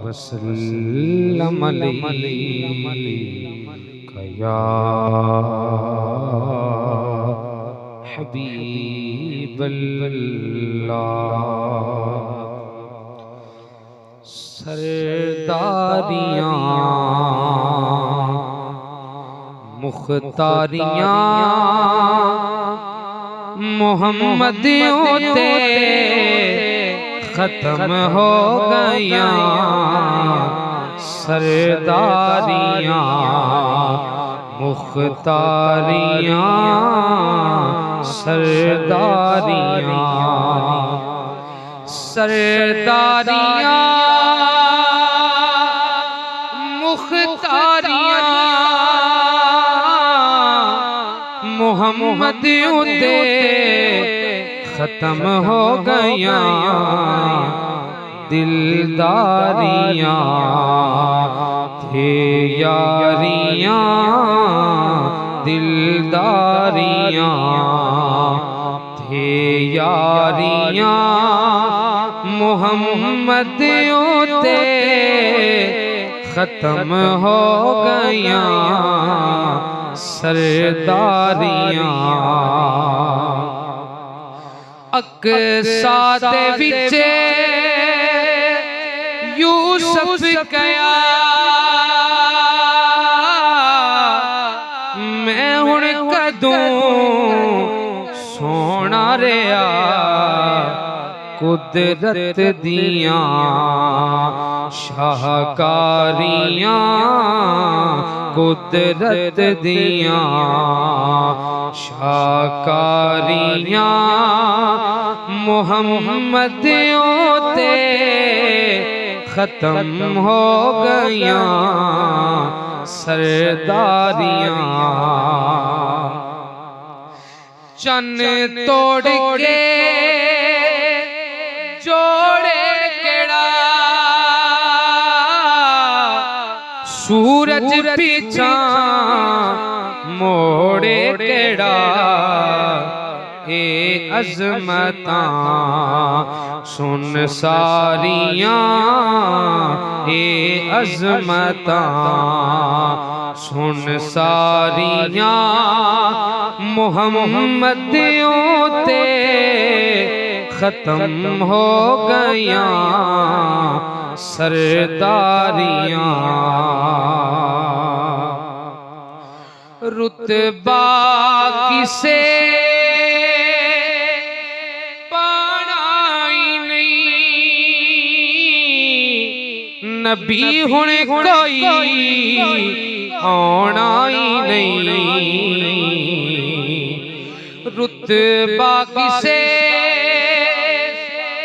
वसल्लम अलैका या हबीबल्लाह। सरदारियाँ मुख्तारियाँ मोहम्मदियों ते खत्म हो गया। सरदारियाँ मुख्तारियाँ सरदारियाँ सरदारियाँ मुख्तारियाँ मोहम्मदियों ते खत्म हो गया। दिलदारियाँ थे यारियाँ दिलदारियाँ थे यारियाँ मोहम्मदियों ते खत्म हो गया। सरदारियाँ अक़सा दे विच यूसुफ कया मैं हुण कदों सोना रहा। कुदरत दियां शाहकारियां कुदरत दियां शाहकारियां मोहम्मदियों ते खत्म हो गया। सरदारियाँ चन्न तोड़ के जोड़े केड़ा सूरज पीछा मोड़े केड़ा। ए अज़मतां सुन सारियां ए अज़मतां सुन सारियां मोहम्मदियों ते खत्म हो गया। सरदारियाँ रुतबा किसे नबी हुण कोई आना ही नहीं। रुतबा किसे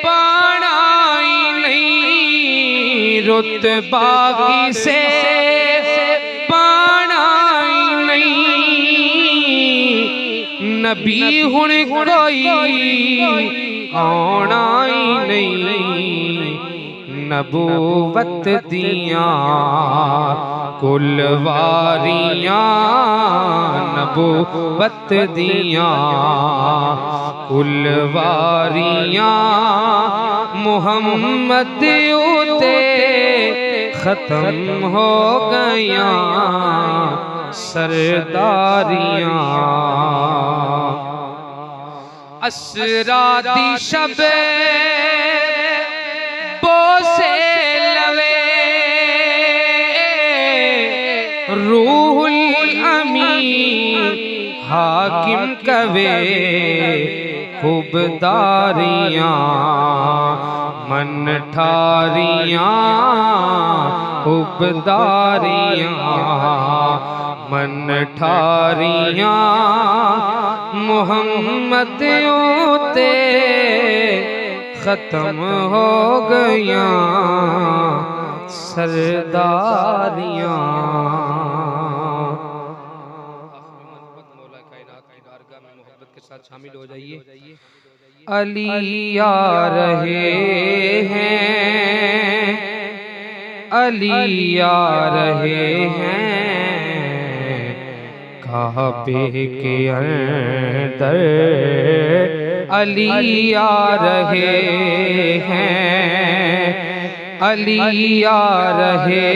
पाना ही नहीं। रुतबा किसे पाना ही नहीं। नबी हुण कोई आना ही नहीं। नबूवत दियां कुलवारियां नबूवत दियां कुलवारियां मोहम्मदियों ते खत्म हो गया। सरदारियां असरा दी शब से लवे रूहुल अमीन हाकिम कवे खुबदारियाँ मन ठारियाँ खुबदारियाँ मन ठारियाँ मोहम्मदियों ते खत्म हो गया। सरदारियाँ शामिल हो जाइए। अली आ रहे हैं अली आ रहे हैं काबे के अंदर अली आ रहे हैं, अली आ रहे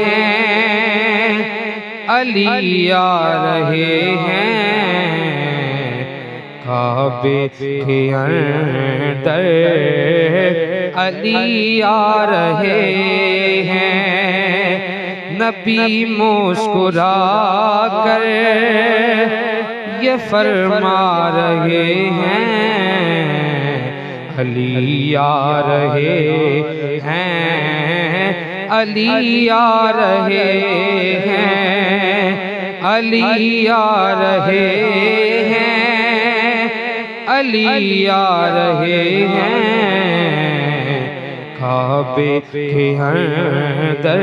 हैं, अली आ रहे हैं। काबे के अंदर अली आ रहे हैं। नबी मुस्कुरा कर ये फरमा रहे हैं, अली आ रहे हैं, अली आ रहे हैं, अली आ रहे हैं, अली आ रहे हैं। काबे के अंदर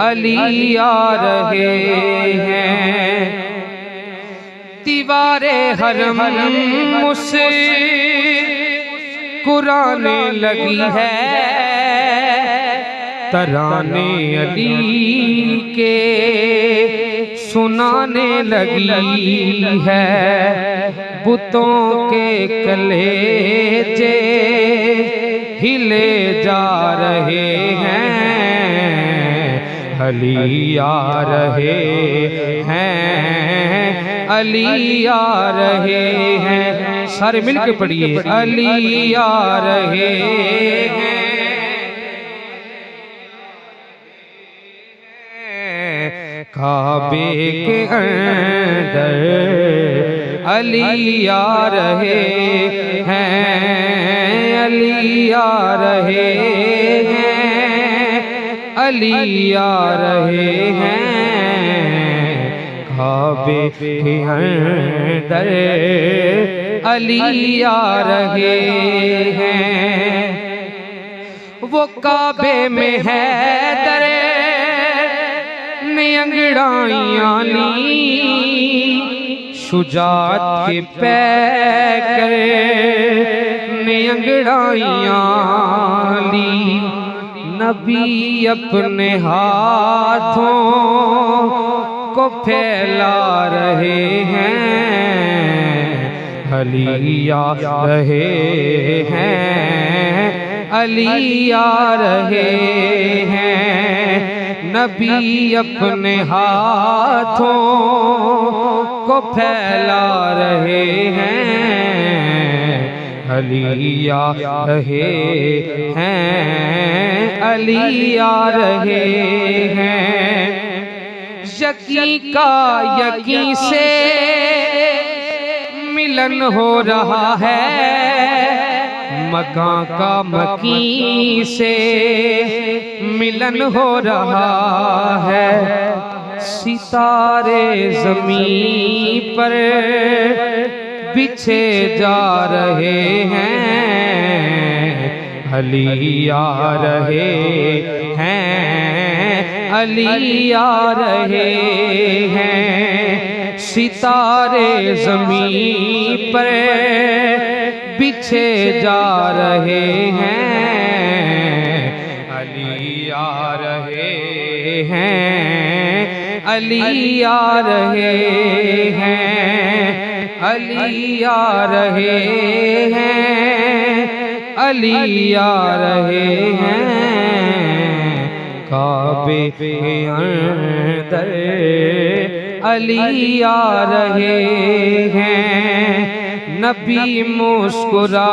अली आ रहे हैं। दीवारे हरम मुस्कुराने लगी है, तराने अली के सुनाने लगी है। बुतों के कलेजे हिले जा रहे हैं, अली आ रहे हैं, अली आ रहे हैं। सारे मिलके पढ़िए, अली आ रहे हैं। काबे के अंदर अली आ रहे हैं, अली आ रहे हैं, अली आ रहे हैं। काबे के अंदर अली आ रहे हैं। वो काबे में है दरे ने अंगड़ाइयाँ ली, शुजात के पैकर ने अंगड़ाइयाँ ली। नबी अपने हाथों को फैला रहे हैं, अली आ रहे हैं, अली आ रहे हैं। नबी अपने हाथों को फैला रहे हैं, अली आ रहे हैं, अली आ रहे हैं। यकी का यकी से मिलन हो रहा है, मकां का मकी से मिलन हो रहा है। सितारे ज़मीं पर बिछे जा रहे हैं, अली आ रहे हैं, अली आ रहे हैं। सितारे ज़मीं पर बिछे जा रहे हैं, अली आ रहे हैं, अली आ रहे हैं, अली आ रहे हैं, अली आ रहे हैं। काबे के अंदर अली आ रहे हैं। नबी मुस्कुरा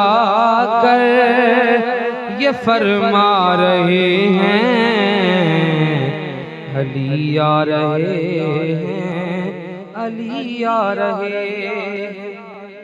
कर ये फरमा रहे हैं, अली आ रहे हैं, अली आ रहे हैं।